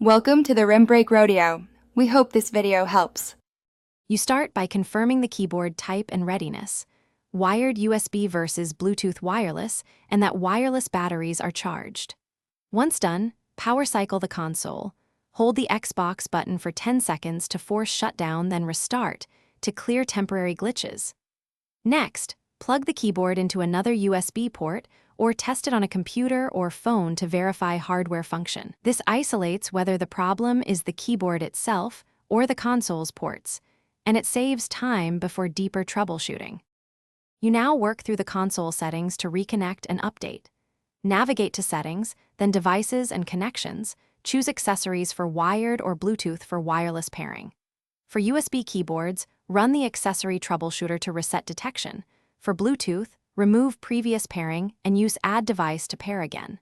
Welcome to the Rim Break Rodeo. We hope this video helps. You start by confirming the keyboard type and readiness, wired USB versus Bluetooth wireless, and that wireless batteries are charged. Once done, power cycle the console. Hold the Xbox button for 10 seconds to force shutdown, then restart to clear temporary glitches. Next, plug the keyboard into another USB port or test it on a computer or phone to verify hardware function. This isolates whether the problem is the keyboard itself or the console's ports, and it saves time before deeper troubleshooting. You now work through the console settings to reconnect and update. Navigate to Settings, then Devices and Connections. Choose accessories for wired or Bluetooth for wireless pairing. For USB keyboards, run the accessory troubleshooter to reset detection. For Bluetooth, remove previous pairing and use Add Device to pair again.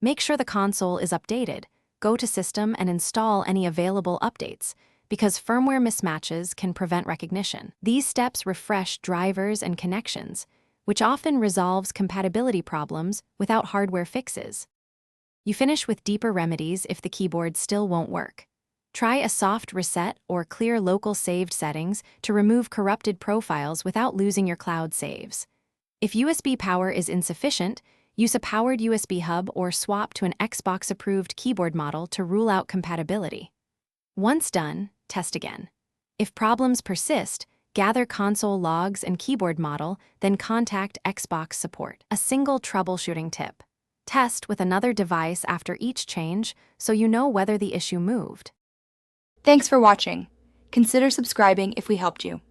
Make sure the console is updated. Go to System and install any available updates, because firmware mismatches can prevent recognition. These steps refresh drivers and connections, which often resolves compatibility problems without hardware fixes. You finish with deeper remedies if the keyboard still won't work. Try a soft reset or clear local saved settings to remove corrupted profiles without losing your cloud saves. If USB power is insufficient, use a powered USB hub or swap to an Xbox-approved keyboard model to rule out compatibility. Once done, test again. If problems persist, gather console logs and keyboard model, then contact Xbox support. A single troubleshooting tip. Test with another device after each change so you know whether the issue moved. Thanks for watching. Consider subscribing if we helped you.